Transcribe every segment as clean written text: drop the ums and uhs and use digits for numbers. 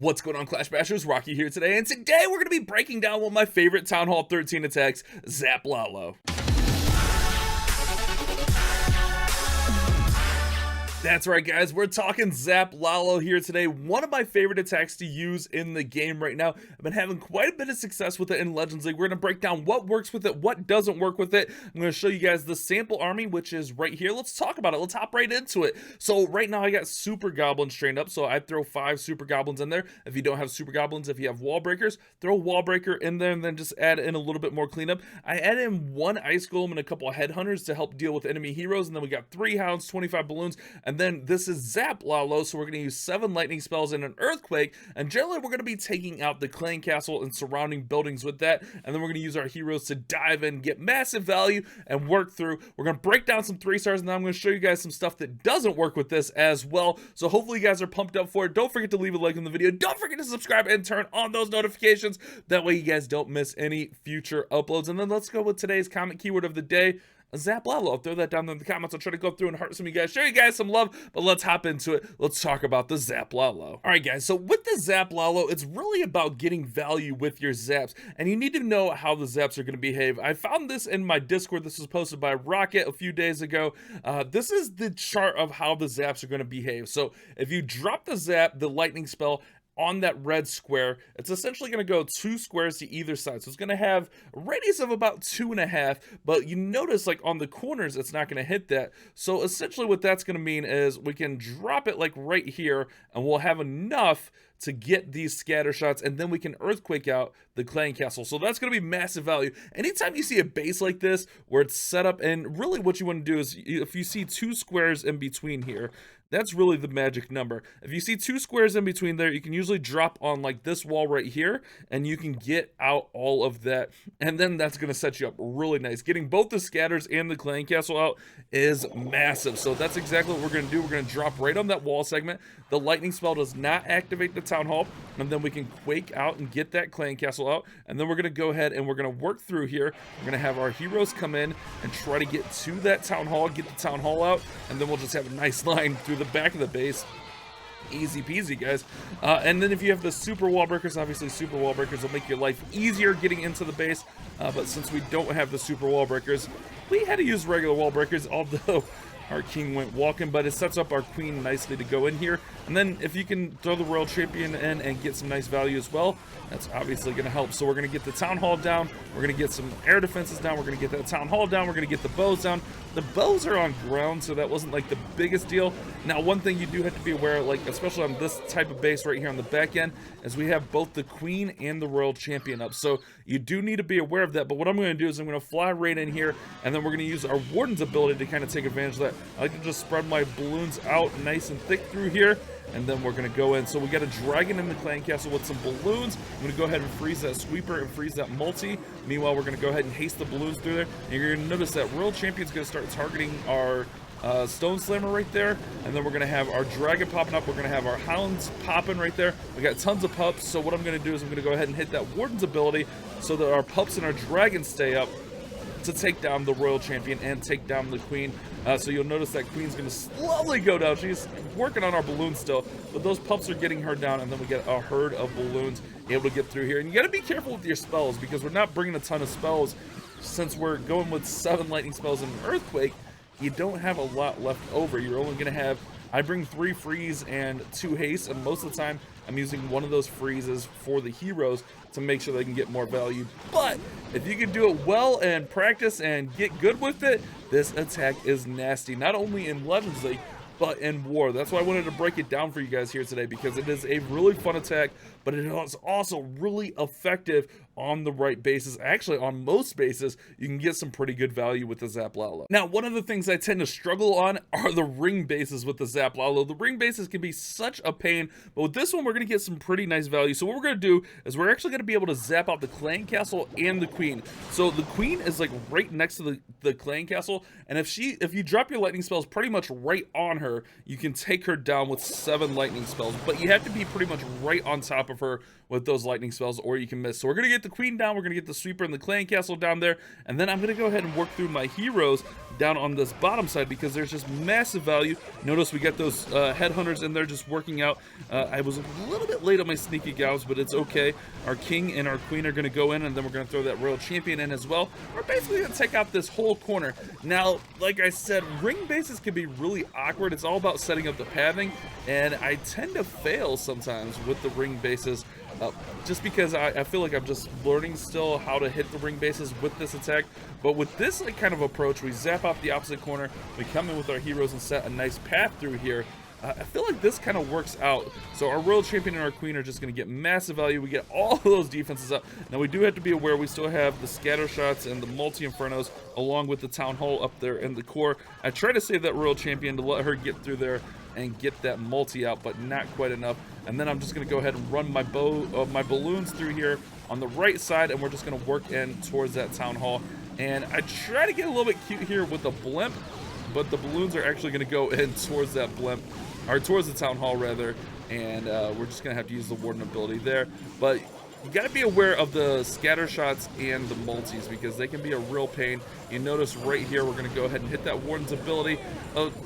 What's going on, Clash Bashers? Rocky here today, and today we're going to be breaking down one of my favorite Town Hall 13 attacks, Zap LaLo. That's right, guys, we're talking Zap LaLo here today. One of my favorite attacks to use in the game right now. I've been having quite a bit of success with it in Legends League. We're going to break down what works with it, what doesn't work with it. I'm going to show you guys the sample army, which is right here. Let's talk about it. Let's hop right into it. So right now I got Super Goblins trained up, so I throw 5 Super Goblins in there. If you don't have Super Goblins, if you have Wall Breakers, throw a Wall Breaker in there and then just add in a little bit more cleanup. I add in 1 Ice Golem and a couple of Headhunters to help deal with enemy heroes, and then we got 3 Hounds, 25 Balloons, and then this is Zap LaLo, so we're going to use 7 lightning spells and an earthquake, and generally we're going to be taking out the clan castle and surrounding buildings with that, and then we're going to use our heroes to dive in, get massive value, and work through. We're going to break down some 3 stars, and then I'm going to show you guys some stuff that doesn't work with this as well. So hopefully you guys are pumped up for it. Don't forget to leave a like on the video. Don't forget to subscribe and turn on those notifications. That way you guys don't miss any future uploads. And then let's go with today's comment keyword of the day, Zap LaLo. I'll throw that down in the comments. I'll try to go through and heart some of you guys, show you guys some love, but let's hop into it. Let's talk about the Zap LaLo. All right, guys, so with the Zap LaLo, it's really about getting value with your zaps, and you need to know how the zaps are going to behave. I found this in my Discord. This was posted by Rocket a few days ago. This is the chart of how the zaps are going to behave. So if you drop the zap, the lightning spell, on that red square, it's essentially going to go 2 squares to either side. So it's going to have a radius of about 2.5, but you notice like on the corners, it's not going to hit that. So essentially what that's going to mean is we can drop it like right here, and we'll have enough to get these scatter shots, and then we can earthquake out the clan castle. So that's going to be massive value. Anytime you see a base like this where it's set up, and really what you want to do is if you see 2 squares in between here, that's really the magic number. If you see 2 squares in between there, you can usually drop on like this wall right here, and you can get out all of that, and then that's going to set you up really nice. Getting both the scatters and the clan castle out is massive. So that's exactly what we're going to do. We're going to drop right on that wall segment. The lightning spell does not activate the town hall, and then we can quake out and get that clan castle out, and then we're going to go ahead and we're going to work through here. We're going to have our heroes come in and try to get to that town hall, get the town hall out, and then we'll just have a nice line through the back of the base. Easy peasy, guys. And then if you have the super wall breakers, obviously super wall breakers will make your life easier getting into the base, but since we don't have the super wall breakers, we had to use regular wall breakers, although our king went walking, but it sets up our queen nicely to go in here. And then if you can throw the royal champion in and get some nice value as well, that's obviously going to help. So we're going to get the town hall down, we're going to get some air defenses down, we're going to get that town hall down, we're going to get the bows down. The bows are on ground, so that wasn't like the biggest deal. Now, one thing you do have to be aware of, like especially on this type of base right here on the back end, is we have both the queen and the royal champion up. So you do need to be aware of that. But what I'm going to do is I'm going to fly right in here, and then we're going to use our warden's ability to kind of take advantage of that. I like to just spread my balloons out nice and thick through here, and then we're going to go in. So we got a dragon in the clan castle with some balloons. I'm going to go ahead and freeze that sweeper and freeze that multi. Meanwhile, we're going to go ahead and haste the balloons through there. And you're going to notice that royal champion's going to start targeting our stone slammer right there, and then we're going to have our dragon popping up. We're going to have our hounds popping right there. We got tons of pups, so what I'm going to do is I'm going to go ahead and hit that warden's ability so that our pups and our dragons stay up to take down the royal champion and take down the queen. So you'll notice that queen's going to slowly go down. She's working on our balloons still, but those pups are getting her down, and then we get a herd of balloons able to get through here. And you got to be careful with your spells, because we're not bringing a ton of spells. Since we're going with 7 lightning spells and an earthquake, you don't have a lot left over. You're only going to have, I bring 3 freeze and 2 haste, and most of the time I'm using one of those freezes for the heroes to make sure they can get more value. But if you can do it well and practice and get good with it, this attack is nasty, not only in Legends League, but in War. That's why I wanted to break it down for you guys here today, because it is a really fun attack, but it is also really effective on the right bases. Actually, on most bases, you can get some pretty good value with the Zap LaLo. Now, one of the things I tend to struggle on are the ring bases with the Zap LaLo. The ring bases can be such a pain, but with this one, we're going to get some pretty nice value. So what we're going to do is we're actually going to be able to zap out the clan castle and the queen. So the queen is like right next to the clan castle, and if you drop your lightning spells pretty much right on her, you can take her down with 7 lightning spells, but you have to be pretty much right on top of her with those lightning spells, or you can miss. So we're going to get the the queen down, we're gonna get the sweeper and the clan castle down there, and then I'm gonna go ahead and work through my heroes down on this bottom side because there's just massive value. Notice we got those headhunters in there just working out. I was a little bit late on my sneaky gals, but it's okay. Our king and our queen are gonna go in, and then we're gonna throw that royal champion in as well. We're basically gonna take out this whole corner. Now, like I said, ring bases can be really awkward. It's all about setting up the pathing, and I tend to fail sometimes with the ring bases. Just because I feel like I'm just learning still how to hit the ring bases with this attack. But with this kind of approach, we zap off the opposite corner, we come in with our heroes and set a nice path through here. I feel like this kind of works out. So our royal champion and our queen are just going to get massive value. We get all of those defenses up. Now we do have to be aware we still have the scatter shots and the multi-infernos along with the town hall up there in the core. I try to save that royal champion to let her get through there and get that multi out, but not quite enough. And then I'm just going to go ahead and run my my balloons through here on the right side, and we're just going to work in towards that town hall. And I try to get a little bit cute here with the blimp, but the balloons are actually going to go in towards that blimp, or towards the town hall rather, and we're just going to have to use the warden ability there. But you got to be aware of the scatter shots and the multis because they can be a real pain. You notice right here we're going to go ahead and hit that warden's ability.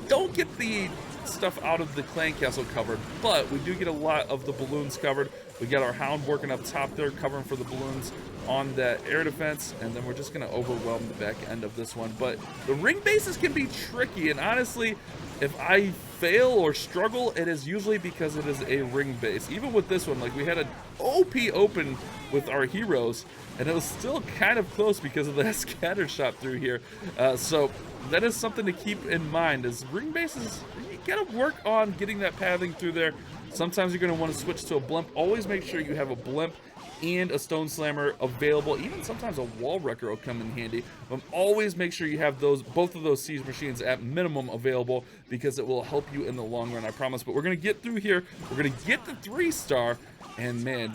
Don't get the stuff out of the clan castle covered, but we do get a lot of the balloons covered. We got our hound working up top there, covering for the balloons on that air defense, and then we're just going to overwhelm the back end of this one. But the ring bases can be tricky, and honestly, if I fail or struggle, it is usually because it is a ring base. Even with this one, like we had an OP open with our heroes, and it was still kind of close because of that scatter shot through here. So that is something to keep in mind, is ring bases, you gotta work on getting that pathing through there. Sometimes you're gonna want to switch to a blimp. Always make sure you have a blimp and a stone slammer available. Even sometimes a wall wrecker will come in handy. But always make sure you have both of those siege machines at minimum available because it will help you in the long run, I promise. But we're gonna get through here. We're gonna get the 3-star, and man,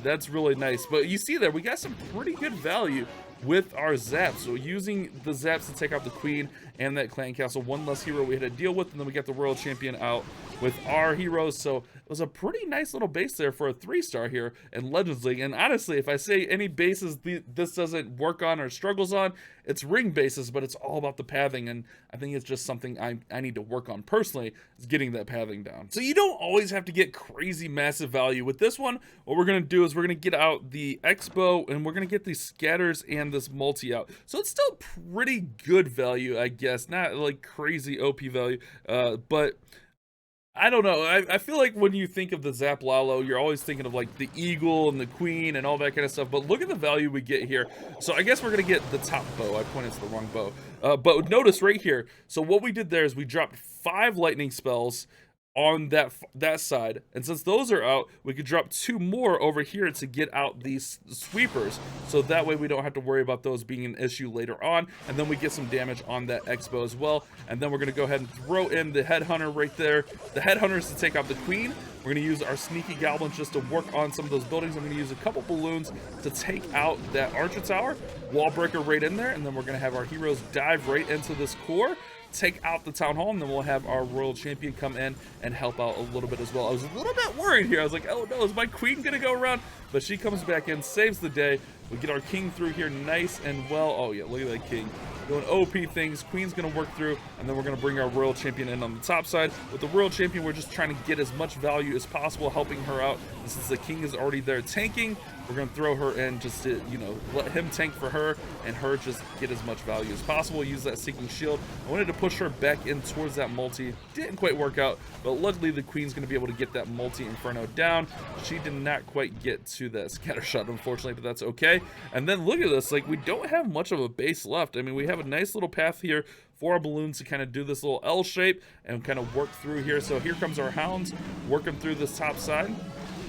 that's really nice. But you see there, we got some pretty good value with our zaps. So using the zaps to take out the queen and that clan castle, one less hero we had to deal with, and then we got the royal champion out with our heroes. So it was a pretty nice little base there for a 3-star here in Legends League. And honestly, if I say any bases this doesn't work on or struggles on, it's ring bases, but it's all about the pathing, and I think it's just something I need to work on personally, is getting that pathing down. So you don't always have to get crazy massive value. With this one, what we're going to do is we're going to get out the Expo, and we're going to get these scatters and this multi out. So it's still pretty good value, I guess. Not like crazy OP value, but I don't know. I feel like when you think of the Zap LaLo, you're always thinking of like the eagle and the queen and all that kind of stuff. But look at the value we get here. So I guess we're going to get the top bow. I pointed to the wrong bow. But notice right here. So what we did there is we dropped 5 lightning spells on that side, and since those are out, we could drop 2 more over here to get out these sweepers, so that way we don't have to worry about those being an issue later on. And then we get some damage on that Expo as well. And then we're going to go ahead and throw in the headhunter right there. The headhunter is to take out the queen. We're going to use our sneaky goblins just to work on some of those buildings. I'm going to use a couple balloons to take out that archer tower, wall breaker right in there, and then we're going to have our heroes dive right into this core, take out the town hall, and then we'll have our royal champion come in and help out a little bit as well. I was a little bit worried here. I was like, oh no, is my queen gonna go around? But she comes back in, saves the day. We get our king through here nice and well. Oh yeah, look at that king doing OP things. Queen's gonna work through, and then we're gonna bring our royal champion in on the top side. With the royal champion, we're just trying to get as much value as possible, helping her out. And since the king is already there tanking, we're gonna throw her in just to, you know, let him tank for her, and her just get as much value as possible. Use that seeking shield. I wanted to push her back in towards that multi. Didn't quite work out, but luckily the queen's gonna be able to get that multi inferno down. She did not quite get to that scatter shot, unfortunately, but that's okay. And then look at this, like, we don't have much of a base left. I mean, we have a nice little path here for our balloons to kind of do this little L shape and kind of work through here. So here comes our hounds working through this top side,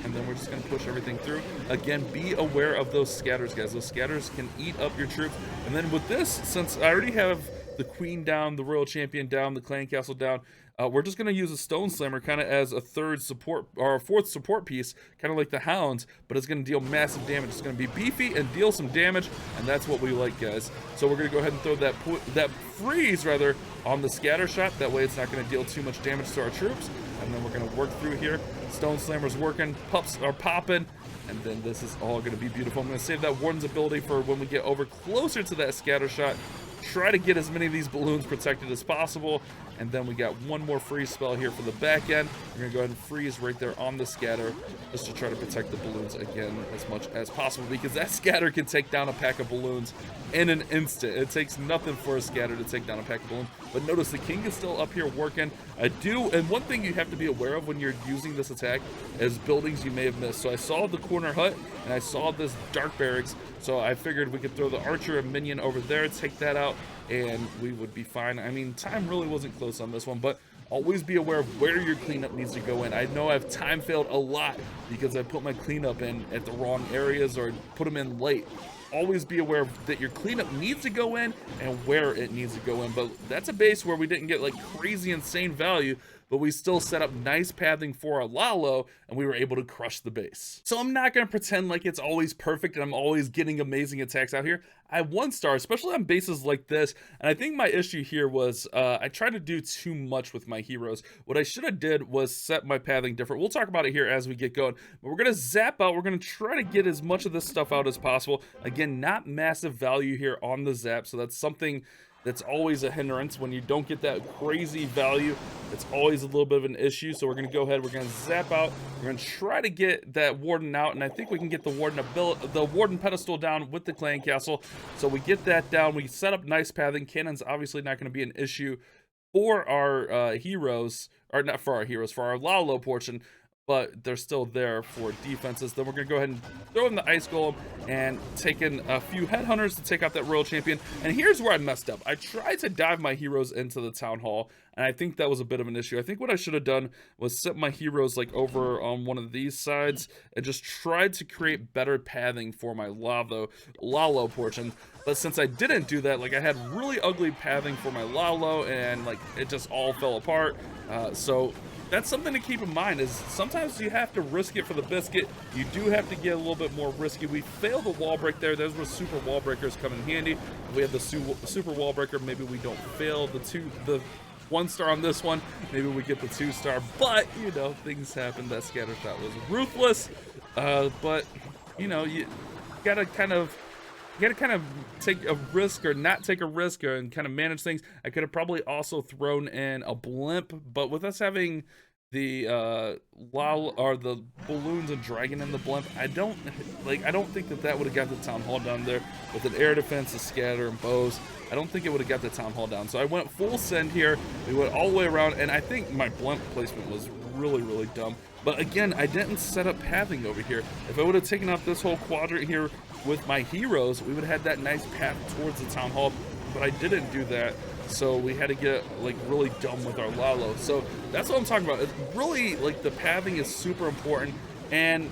and then we're just going to push everything through. Again, be aware of those scatters, guys. Those scatters can eat up your troops. And then with this, since I already have the queen down, the royal champion down, the clan castle down, we're just going to use a stone slammer kind of as a 3rd support or a 4th support piece, kind of like the hounds, but it's going to deal massive damage. It's going to be beefy and deal some damage, and that's what we like, guys. So we're going to go ahead and throw that freeze rather on the scatter shot. That way it's not going to deal too much damage to our troops. And then we're going to work through here. Stone slammer's working, pups are popping, and then this is all going to be beautiful. I'm going to save that Warden's ability for when we get over closer to that scatter shot. Try to get as many of these balloons protected as possible, and then we got one more freeze spell here for the back end. We're gonna go ahead and freeze right there on the scatter just to try to protect the balloons again as much as possible, because that scatter can take down a pack of balloons in an instant. It takes nothing for a scatter to take down a pack of balloons. But notice the king is still up here working. And one thing you have to be aware of when you're using this attack is buildings you may have missed. So I saw the corner hut and I saw this dark barracks, so I figured we could throw the archer and minion over there, take that out, and we would be fine. I mean, time really wasn't close on this one, but always be aware of where your cleanup needs to go in. I know I've time failed a lot because I put my cleanup in at the wrong areas or put them in late. Always be aware that your cleanup needs to go in and where it needs to go in. But that's a base where we didn't get like crazy insane value, but we still set up nice pathing for our LaLo, and we were able to crush the base. So I'm not going to pretend like it's always perfect and I'm always getting amazing attacks out here. I have 1 star, especially on bases like this, and I think my issue here was I tried to do too much with my heroes. What I should have did was set my pathing different. We'll talk about it here as we get going, but we're going to zap out. We're going to try to get as much of this stuff out as possible. Again, not massive value here on the zap, so that's something that's always a hindrance. When you don't get that crazy value, it's always a little bit of an issue. So we're going to go ahead, we're going to zap out, we're going to try to get that warden out, and I think we can get the warden pedestal down with the clan castle. So we get that down, we set up nice pathing. Cannon's obviously not going to be an issue for our heroes, or not for our heroes, for our LaLo portion, but they're still there for defenses. Then we're gonna go ahead and throw in the ice golem and take in a few headhunters to take out that royal champion. And here's where I messed up. I tried to dive my heroes into the town hall, and I think that was a bit of an issue. I think what I should have done was set my heroes like over on one of these sides and just tried to create better pathing for my LaLo portion. But since I didn't do that, like I had really ugly pathing for my LaLo, and like it just all fell apart. So that's something to keep in mind, is sometimes you have to risk it for the biscuit. You do have to get a little bit more risky. We failed the wall break there. Those were super wall breakers come in handy. If we have the super wall breaker, maybe we don't fail the 1 star on this one. Maybe we get the 2 star, but you know, things happen. That scatter shot was ruthless. But you know, you gotta kind of take a risk or not take a risk and kind of manage things. I could have probably also thrown in a blimp, but with us having the the balloons and dragon in the blimp, I don't think that would have got the town hall down there with an air defense, a scatter, and bows. I don't think it would have got the town hall down. So I went full send here. We went all the way around, and I think my blimp placement was really dumb. But again, I didn't set up pathing over here. If I would have taken out this whole quadrant here with my heroes, we would have had that nice path towards the town hall, but I didn't do that. So we had to get like really dumb with our LaLo. So that's what I'm talking about. It's really like the pathing is super important, and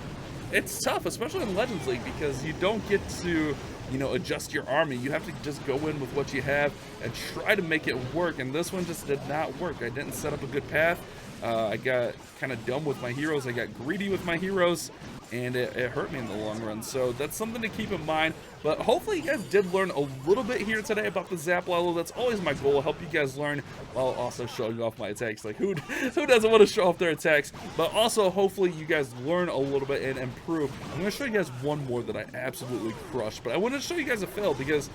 it's tough, especially in Legends League, because you don't get to, you know, adjust your army. You have to just go in with what you have and try to make it work, and this one just did not work. I didn't set up a good path. I got kind of dumb with my heroes. I got greedy with my heroes, and it hurt me in the long run. So that's something to keep in mind. But hopefully you guys did learn a little bit here today about the Zap LaLo. That's always my goal, help you guys learn while also showing off my attacks. Like who doesn't want to show off their attacks? But also hopefully you guys learn a little bit and improve. I'm going to show you guys one more that I absolutely crushed, but I wanted to show you guys a fail, because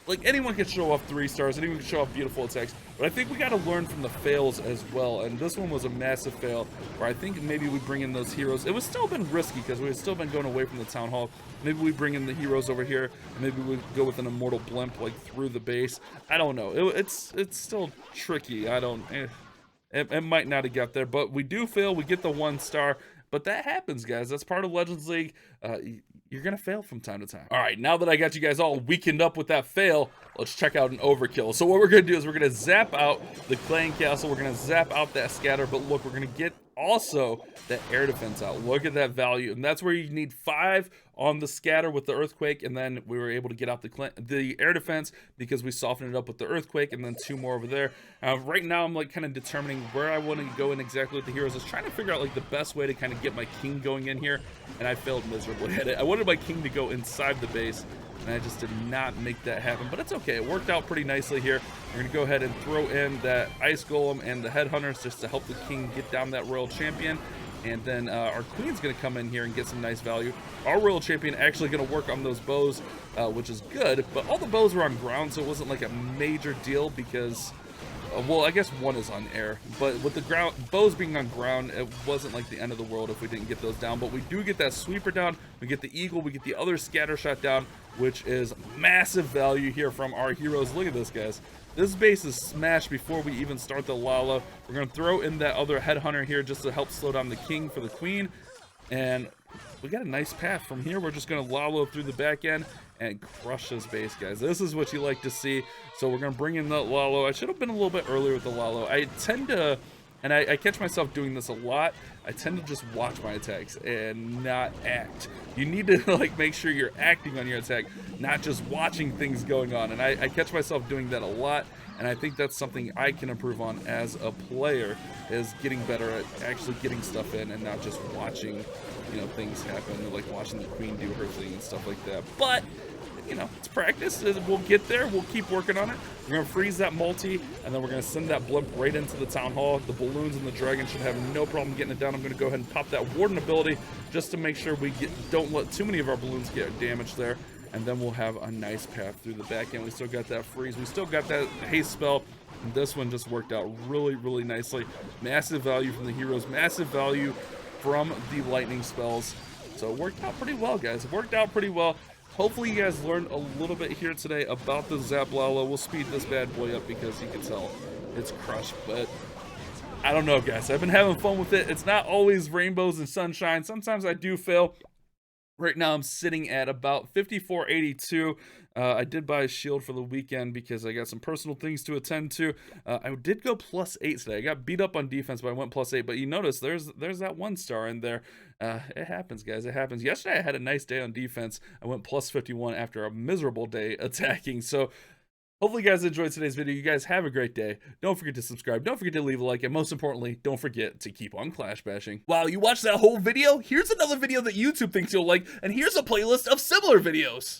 like anyone can show off 3 stars, anyone can show off beautiful attacks, but I think we got to learn from the fails as well. And this one was a massive fail, where I think maybe we bring in those heroes. It was still been risky because we had still been going away from the town hall. Maybe we bring in the heroes over here. Maybe we go with an immortal blimp like through the base. I don't know. It's still tricky. It might not have got there, but we do fail. We get the 1 star. But that happens, guys. That's part of Legends League. You're going to fail from time to time. All right, now that I got you guys all weakened up with that fail, let's check out an overkill. So what we're going to do is we're going to zap out the clan castle. We're going to zap out that scatter. But look, we're going to get also that air defense out. Look at that value. And that's where you need 5 on the scatter with the earthquake, and then we were able to get out the air defense because we softened it up with the earthquake, and then 2 more over there. Right now I'm like kind of determining where I want to go in exactly with the heroes. I was trying to figure out like the best way to kind of get my king going in here, and I failed miserably at it. I wanted my king to go inside the base, and I just did not make that happen, but it's okay. It worked out pretty nicely here. We're gonna go ahead and throw in that ice golem and the headhunters just to help the king get down that royal champion. And then our queen's going to come in here and get some nice value. Our royal champion actually going to work on those bows, which is good. But all the bows were on ground, so it wasn't like a major deal because, well, I guess one is on air. But with the bows being on ground, it wasn't like the end of the world if we didn't get those down. But we do get that sweeper down. We get the eagle. We get the other scatter shot down, which is massive value here from our heroes. Look at this, guys. This base is smashed before we even start the LaLo. We're going to throw in that other headhunter here just to help slow down the king for the queen. And we got a nice path from here. We're just going to LaLo through the back end and crush this base, guys. This is what you like to see. So we're going to bring in the LaLo. I should have been a little bit earlier with the LaLo. I tend to, and I catch myself doing this a lot, I tend to just watch my attacks and not act. You need to like make sure you're acting on your attack, not just watching things going on. And I catch myself doing that a lot, and I think that's something I can improve on as a player, is getting better at actually getting stuff in and not just watching, you know, things happen, or like watching the queen do her thing and stuff like that. But you know, it's practice. We'll get there. We'll keep working on it. We're going to freeze that multi, and then we're going to send that blimp right into the town hall. The balloons and the dragon should have no problem getting it down. I'm going to go ahead and pop that warden ability just to make sure we don't let too many of our balloons get damaged there. And then we'll have a nice path through the back end. We still got that freeze. We still got that haste spell. And this one just worked out really, really nicely. Massive value from the heroes. Massive value from the lightning spells. So it worked out pretty well, guys. It worked out pretty well. Hopefully you guys learned a little bit here today about the Zap LaLo. We'll speed this bad boy up because you can tell it's crushed, but I don't know, guys. I've been having fun with it. It's not always rainbows and sunshine. Sometimes I do fail. Right now I'm sitting at about 5482. I did buy a shield for the weekend because I got some personal things to attend to. I did go +8 today. I got beat up on defense, but I went +8. But you notice there's that 1 star in there. It happens, guys. It happens. Yesterday I had a nice day on defense. I went +51 after a miserable day attacking. So hopefully you guys enjoyed today's video. You guys have a great day. Don't forget to subscribe. Don't forget to leave a like. And most importantly, don't forget to keep on clash bashing. Wow, you watched that whole video? Here's another video that YouTube thinks you'll like. And here's a playlist of similar videos.